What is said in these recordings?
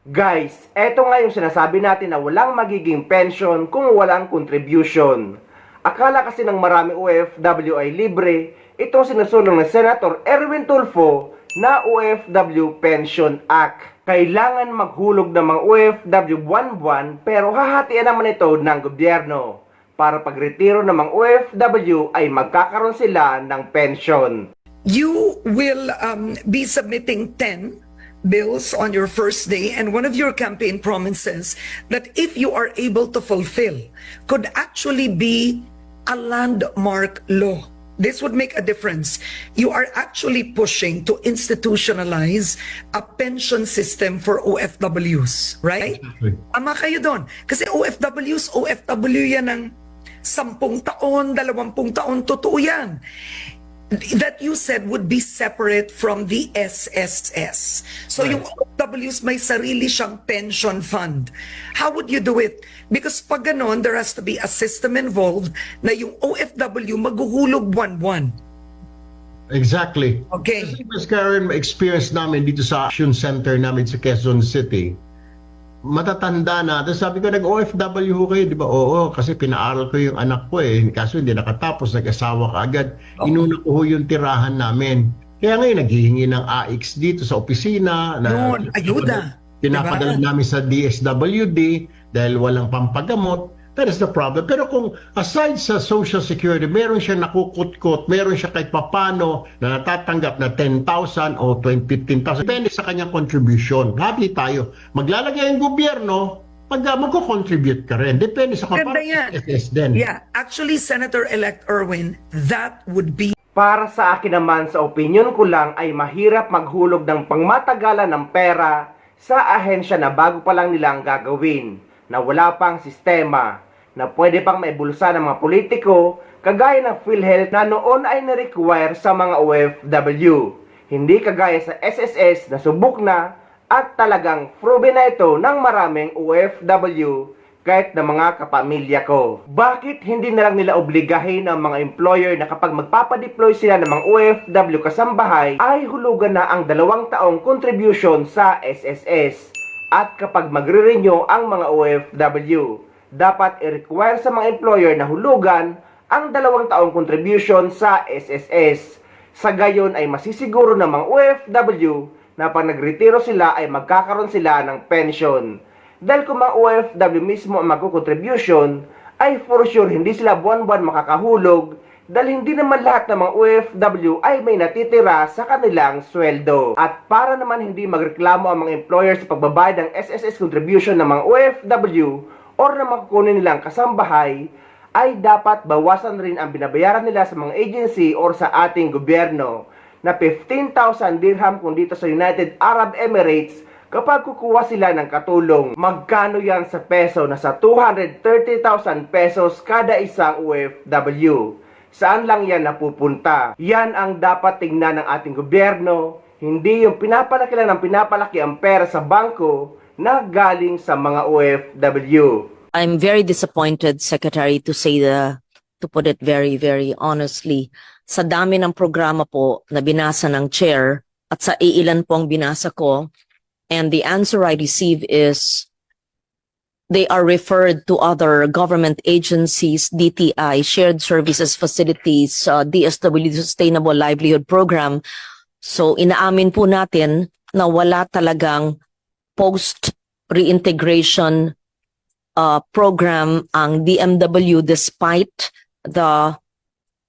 Guys, eto nga yung sinasabi natin na walang magiging pension kung walang contribution. Akala kasi ng maraming OFW ay libre, itong sinusulong ng Senator Erwin Tulfo na OFW Pension Act. Kailangan maghulog ng mga OFW buwan-buwan pero hahatian naman ito ng gobyerno. Para pagretiro ng mga OFW ay magkakaroon sila ng pension. You will be submitting 10 bills on your first day, and one of your campaign promises that if you are able to fulfill could actually be a landmark law. This would make a difference. You are actually pushing to institutionalize a pension system for OFWs, right? Exactly. Ama kayo doon. Kasi OFW yan ng 10 taon, 20 taon, totoo yan. That you said would be separate from the SSS. So Right. yung OFWs may sarili siyang pension fund. How would you do it? Because pag ganon, there has to be a system involved na yung OFW maghuhulog buwan-buwan. Exactly. Okay. Kasi Ms. Karen, experience namin dito sa Action Center namin sa Quezon City, matatanda na. Tapos sabi ko, nag-OFW ho kayo, di ba? Oo, kasi pinaaral ko yung anak ko eh. Kaso hindi nakatapos, nag-asawa ka agad. Inuna ko ho yung tirahan namin. Kaya ngayon, naghihingi ng AX dito sa opisina. Yun, ayuda. Pinapadala namin sa DSWD dahil walang pampagamot. That is the problem. Pero kung aside sa Social Security, meron siya nakukut-kut, meron siya kahit papano na natatanggap na 10,000 o 15,000. Depende sa kanyang contribution. Happy tayo. Maglalagay ang gobyerno, magko-contribute ka rin. Depende sa Ganda yan. SSS din. Yeah, actually, Senator-elect Erwin, that would be Para sa akin naman, sa opinion ko lang ay mahirap maghulog ng pangmatagalan ng pera sa ahensya na bago pa lang nilang gagawin, na wala pang sistema, na pwede pang maibulsa ng mga politiko, kagaya ng PhilHealth na noon ay na-require sa mga OFW. Hindi kagaya sa SSS na subok na at talagang proven na ito ng maraming OFW kahit na mga kapamilya ko. Bakit hindi na lang nila obligahin ang mga employer na kapag magpapadeploy sila ng mga OFW kasambahay ay hulugan na ang 2 taong contribution sa SSS? At kapag magre-renew ang mga OFW, dapat i-require sa mga employer na hulugan ang 2 taong contribution sa SSS. Sa gayon ay masisiguro ng mga OFW na pag nagretiro sila ay magkakaroon sila ng pension. Dahil kung mga OFW mismo ang magkukontribution, ay for sure hindi sila buwan-buwan makakahulog dahil hindi naman lahat ng mga OFW ay may natitira sa kanilang sweldo. At para naman hindi magreklamo ang mga employer sa pagbabayad ng SSS contribution ng mga OFW or na makukunin nilang kasambahay, ay dapat bawasan rin ang binabayaran nila sa mga agency or sa ating gobyerno na 15,000 dirham kung dito sa United Arab Emirates kapag kukuha sila ng katulong. Magkano yan sa peso? Nasa 230,000 pesos kada isang OFW. Saan lang yan napupunta? Yan ang dapat tingnan ng ating gobyerno, hindi yung pinapalaki lang ng pinapalaki ang pera sa bangko na galing sa mga OFW. I'm very disappointed, Secretary, to put it very, very honestly. Sa dami ng programa po na binasa ng chair at sa iilan pong binasa ko, and the answer I receive is they are referred to other government agencies, DTI, Shared Services Facilities, DSW Sustainable Livelihood Program. So inaamin po natin na wala talagang post-reintegration program ang DMW despite the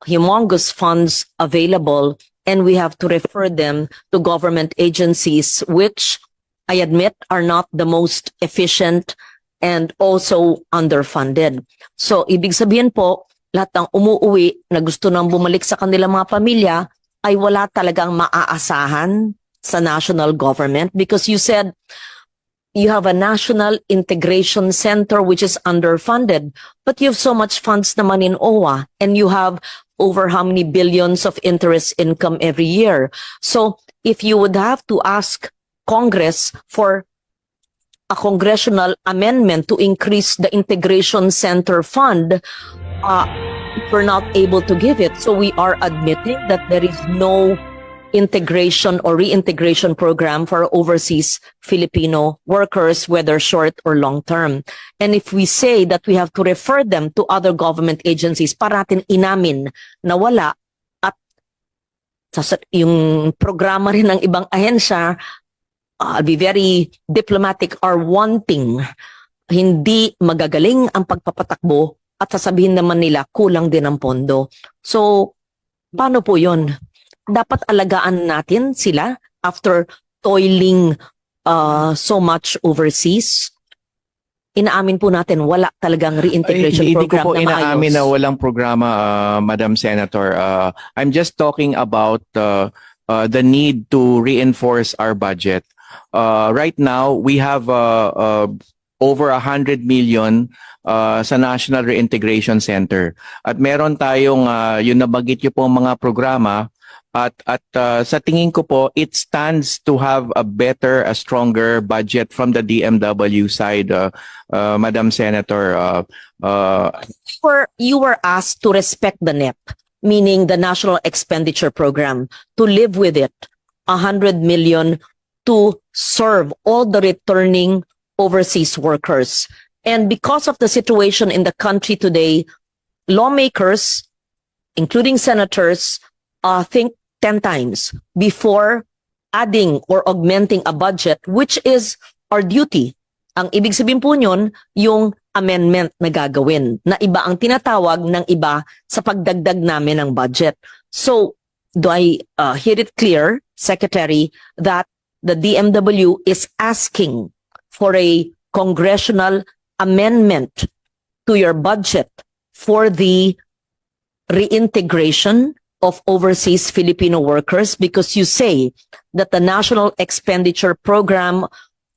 humongous funds available, and we have to refer them to government agencies which I admit are not the most efficient and also underfunded. So, ibig sabihin po, lahat ng umuuwi na gusto nang bumalik sa kanilang mga pamilya ay wala talagang maaasahan sa national government because you said you have a National Integration Center which is underfunded, but you have so much funds naman in OWA and you have over how many billions of interest income every year. So, if you would have to ask Congress for a congressional amendment to increase the Integration Center Fund, we're not able to give it. So we are admitting that there is no integration or reintegration program for overseas Filipino workers, whether short or long term. And if we say that we have to refer them to other government agencies, parating inamin na wala at yung programa rin ng ibang ahensya, I'll be very diplomatic, are wanting, hindi magagaling ang pagpapatakbo at sasabihin naman nila kulang din ang pondo. So, paano po yun? Dapat alagaan natin sila after toiling so much overseas. Inaamin po natin wala talagang reintegration Hindi program ko po na inaamin na maayos. walang programa, Madam Senator. I'm just talking about the need to reinforce our budget. Right now, we have over 100 million sa National Reintegration Center. At meron tayong yung nabagit niyo po mga programa. At sa tingin ko po, it stands to have a better, a stronger budget from the DMW side, Madam Senator. You were asked to respect the NEP, meaning the National Expenditure Program, to live with it, 100 million to serve all the returning overseas workers. And because of the situation in the country today, lawmakers, including senators, think 10 times before adding or augmenting a budget, which is our duty. Ang ibig sabihin po yun, yung amendment na gagawin, na iba ang tinatawag ng iba sa pagdagdag namin ng budget. So, do I hear it clear, Secretary, that the DMW is asking for a congressional amendment to your budget for the reintegration of overseas Filipino workers, because you say that the National Expenditure Program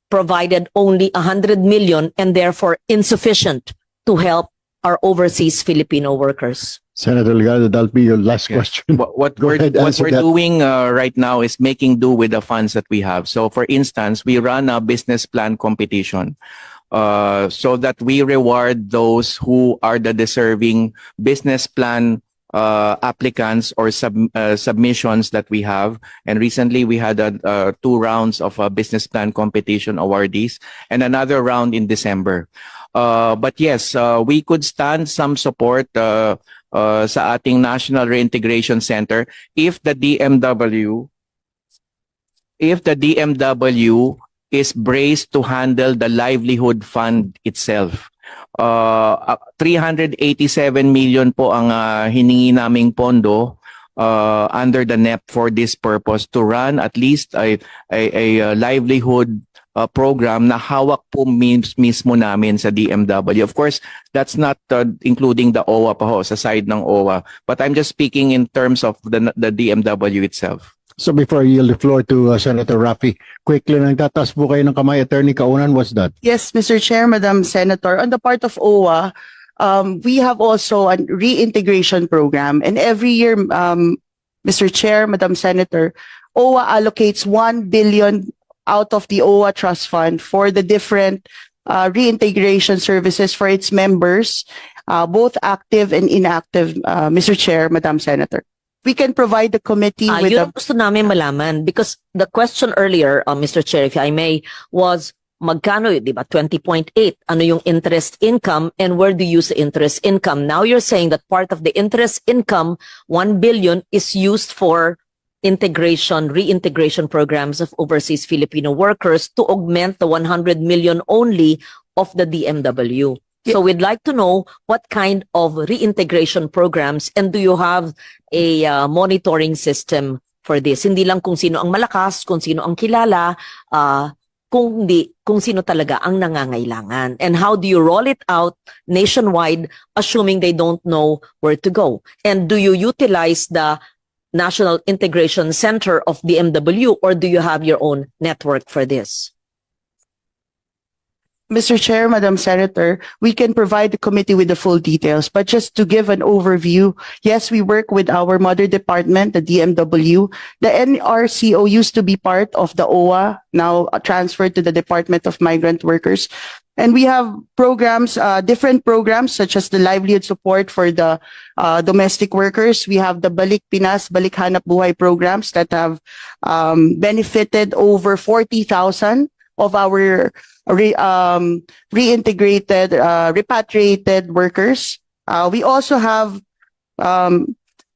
provided only 100 million and therefore insufficient to help our overseas Filipino workers. Senator Delgado, that'll be your last question. What Go we're ahead, answer that. doing right now is making do with the funds that we have. So, for instance, we run a business plan competition so that we reward those who are the deserving business plan applicants or submissions that we have. And recently we had 2 rounds of business plan competition awardees and another round in December. But yes, we could stand some support sa ating National Reintegration Center if the DMW is braced to handle the livelihood fund itself. 387 million po ang hiningi naming pondo under the NEP for this purpose, to run at least a livelihood program na hawak po mismo namin sa DMW. Of course, that's not including the OWA pa ho, sa side ng OWA. But I'm just speaking in terms of the DMW itself. So before I yield the floor to Senator Raffy, quickly nang tatas po kayo ng kamay, Attorney Kaunan, what's that? Yes, Mr. Chair, Madam Senator, on the part of OWA, we have also a reintegration program. And every year, Mr. Chair, Madam Senator, OWA allocates 1 billion out of the OWA Trust Fund for the different reintegration services for its members, both active and inactive, Mr. Chair, Madam Senator. We can provide the committee with Yun ang gusto namin malaman, because the question earlier, Mr. Chair, if I may, was magkano, di ba, 20.8, ano yung interest income and where do you use the interest income? Now you're saying that part of the interest income, 1 billion, is used for reintegration programs of overseas Filipino workers to augment the 100 million only of the DMW. So we'd like to know what kind of reintegration programs, and do you have a monitoring system for this? Hindi lang kung sino ang malakas, kung sino ang kilala, kung sino talaga ang nangangailangan. And how do you roll it out nationwide, assuming they don't know where to go? And do you utilize the National Integration Center of DMW, or do you have your own network for this? Mr. Chair, Madam Senator, we can provide the committee with the full details, but just to give an overview, yes, we work with our mother department, the DMW. The NRCO used to be part of the OWA, now transferred to the Department of Migrant Workers. And we have programs, different programs such as the livelihood support for the domestic workers. We have the Balik Pinas, Balik Hanap Buhay programs that have benefited over 40,000 of our reintegrated, repatriated workers. We also have,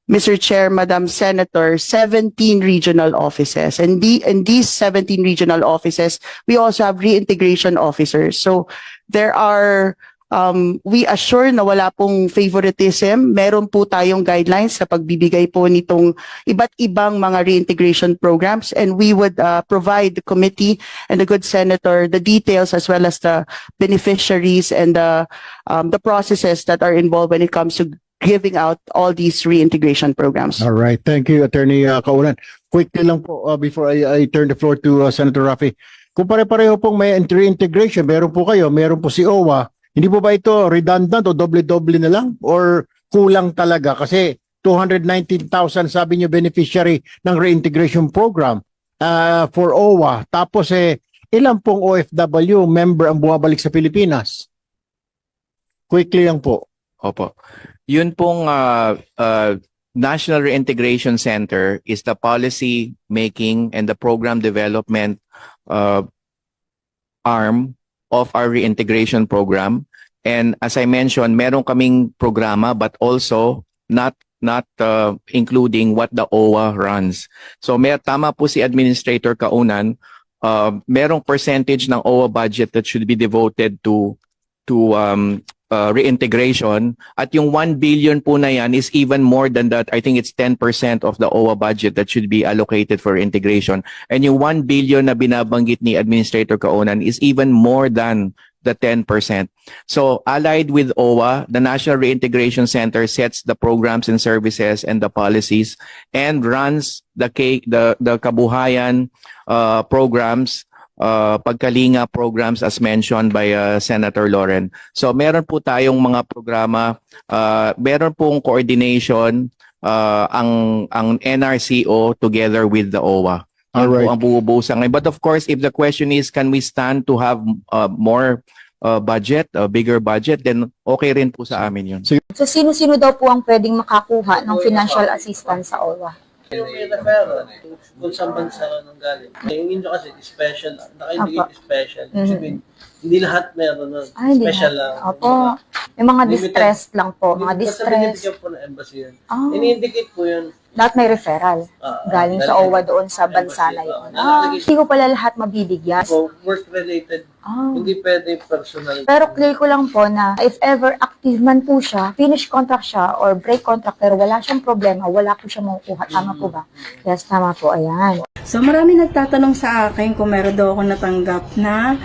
Mr. Chair, Madam Senator, 17 regional offices. And in these 17 regional offices, we also have reintegration officers. So there are, we assure na wala pong favoritism. Meron po tayong guidelines sa pagbibigay po nitong iba't ibang mga reintegration programs, and we would provide the committee and the good senator the details as well as the beneficiaries and the processes that are involved when it comes to giving out all these reintegration programs. All right. Thank you, Attorney Kaunan. Quickly lang po before I turn the floor to Senator Raffy. Kung pare-pareho pong may reintegration, meron po kayo, meron po si OWA, hindi po ba ito redundant o doble-doble na lang? Or kulang talaga? Kasi 219,000 sabi niyo beneficiary ng reintegration program for OWA. Tapos ilan pong OFW member ang bumabalik sa Pilipinas? Quickly lang po. Opo. Yun pong National Reintegration Center is the policy making and the program development arm of our reintegration program. And as I mentioned, meron kaming programa but also not including what the OWA runs. So tama po si Administrator Kaunan, merong percentage ng OWA budget that should be devoted to reintegration, at yung 1 billion po na yan is even more than that. I think it's 10% of the OWA budget that should be allocated for integration. And yung 1 billion na binabanggit ni Administrator Kaunan is even more than the 10%. So allied with OWA, the National Reintegration Center sets the programs and services and the policies and runs the kabuhayan programs, pagkalinga programs as mentioned by Senator Lauren. So meron po tayong mga programa, meron pong coordination ang NRCO together with the OWA. All right. Ang bububusan ngayon. But of course, if the question is, can we stand to have more budget, a bigger budget, then okay rin po sa amin yun. So sino-sino daw po ang pwedeng makakuha ng financial assistance sa OWA? Yung may referral, kung saan bansa nang galing. Yung inyo kasi, special, nakaibigay special. Sabihin, hindi lahat meron nun. Special lang. Opo. May mga distressed lang po. Mga distressed. distressed. Hindi po ng embassy yun. Oh. Ini-indicate po yun. Lahat may referral. Galing sa OWA doon sa bansa na yun. Hindi ko pala lahat mabibigyan. So, work-related. Hindi pwede personal. Pero clear ko lang po na if ever active man po siya, finish contract siya or break contract pero wala siyang problema, wala po siya makukuha. Tama po ba? Yes, tama po. Ayan. So marami nagtatanong sa akin kung meron daw ako natanggap na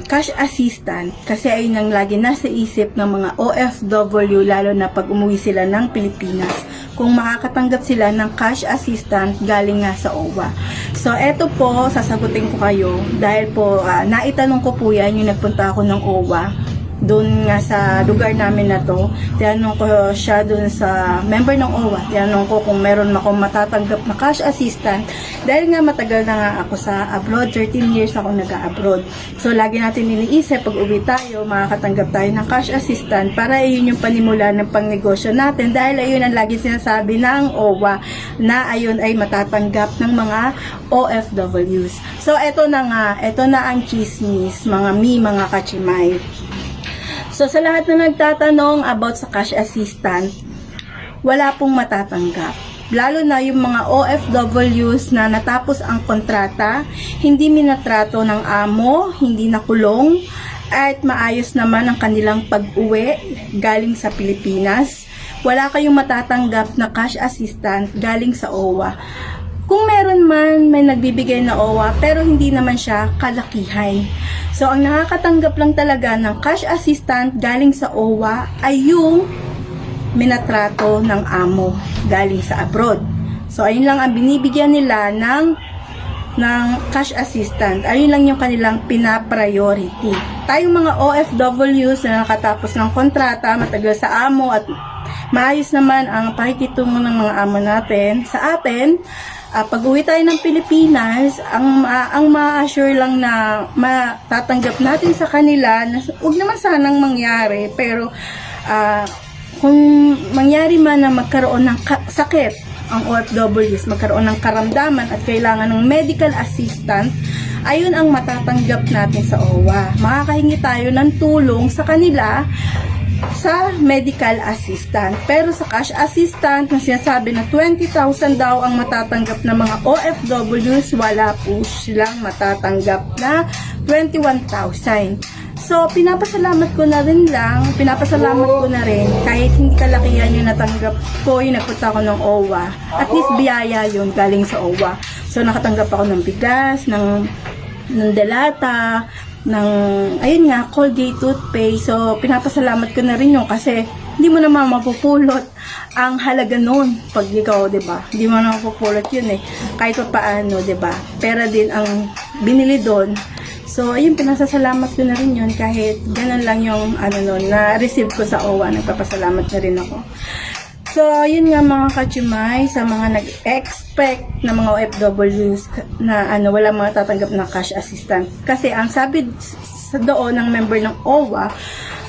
cash assistant kasi ayun ang lagi nasa isip ng mga OFW lalo na pag umuwi sila ng Pilipinas kung makakatanggap sila ng cash assistant galing nga sa OWA. So eto po, sasagutin ko kayo dahil po naitanong ko po yan yung nagpunta ako ng OWA doon nga sa lugar namin na to. Tinanong ko siya doon sa member ng OWA. Tinanong ko kung meron akong matatanggap na cash assistant dahil nga matagal na nga ako sa abroad. 13 years ako nag-abroad. So lagi natin iniisip pag uwi tayo, makakatanggap tayo ng cash assistant para yun yung panimula ng pangnegosyo natin dahil ayun ang lagi sinasabi ng OWA na ayun ay matatanggap ng mga OFWs. So eto na ang chismis, mga kachimay. So sa lahat na nagtatanong about sa cash assistant, wala pong matatanggap. Lalo na yung mga OFWs na natapos ang kontrata, hindi minatrato ng amo, hindi nakulong, at maayos naman ang kanilang pag-uwi galing sa Pilipinas. Wala kayong matatanggap na cash assistant galing sa OWA. Kung meron man, may nagbibigay na OWA, pero hindi naman siya kalakihan. So, ang nakakatanggap lang talaga ng cash assistant galing sa OWA ay yung minatrato ng amo galing sa abroad. So, ayun lang ang binibigyan nila ng ng cash assistant. Ayun lang yung kanilang pina-priority. Tayong mga OFWs na nakatapos ng kontrata, matagal sa amo at maayos naman ang pakikitungo ng mga amo natin sa atin. Pag uwi tayo ng Pilipinas, ang ma-assure lang na matatanggap natin sa kanila, na huwag naman sanang mangyari, pero kung mangyari man na magkaroon ng sakit ang OFWs, magkaroon ng karamdaman at kailangan ng medical assistant, ayun ang matatanggap natin sa OWA. Makakahingi tayo ng tulong sa kanila sa medical assistant. Pero sa cash assistant, na sinasabi na 20,000 daw ang matatanggap ng mga OFWs, wala po silang matatanggap na 21,000. So, pinapasalamat ko na rin kahit hindi kalakihan yung natanggap ko, yung nagpunta ko ng OWA. At least biyaya yun galing sa OWA. So, nakatanggap ako ng bigas, ng delata, ayun nga, Colgate toothpaste. So, pinapasalamat ko na rin yun kasi hindi mo naman mapupulot ang halaga nun pag ikaw, diba? Hindi mo naman mapupulot yun eh. Kahit pa paano, diba? Pera din ang binili doon. So, ayun, pinasasalamat ko na rin yun kahit ganun lang yung na-receive ko sa OWA. Nagpapasalamat na rin ako. So, yun nga mga kachimay, sa mga nag-expect na mga OFWs na wala mga tatanggap na cash assistant. Kasi ang sabi sa doon ng member ng OWA,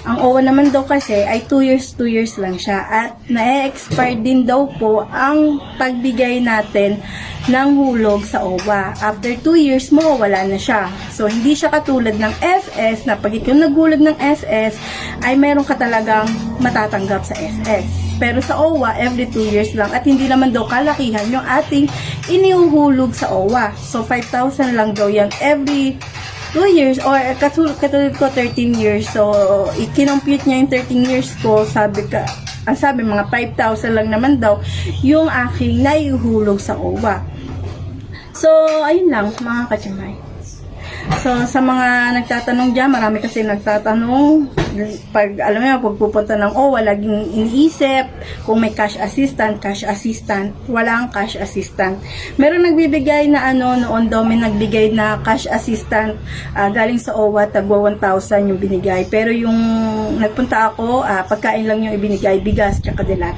ang OWA naman daw kasi ay 2 years lang siya. At na-expire din daw po ang pagbigay natin ng hulog sa OWA. After 2 years mo, wala na siya. So, hindi siya katulad ng SS na pag ikaw naghulog ng SS, ay meron ka talagang matatanggap sa SS. Pero sa OWA, every 2 years lang. At hindi naman daw kalakihan yung ating inihuhulog sa OWA. So, 5,000 lang daw yan every 2 years. Or katulad ko, 13 years. So, ikinompute niya yung 13 years ko. Ang sabi, mga 5,000 lang naman daw yung aking naihuhulog sa OWA. So, ayun lang, mga kachamay. So, sa mga nagtatanong dyan, marami kasi nagtatanong, pag pupunta ng OWA, laging iniisip kung may cash assistant, walang cash assistant. Meron nagbibigay na noon daw may nagbigay na cash assistant galing sa OWA, tagwa 1,000 yung binigay. Pero yung nagpunta ako, pagkain lang yung ibinigay, bigas, tsaka delata.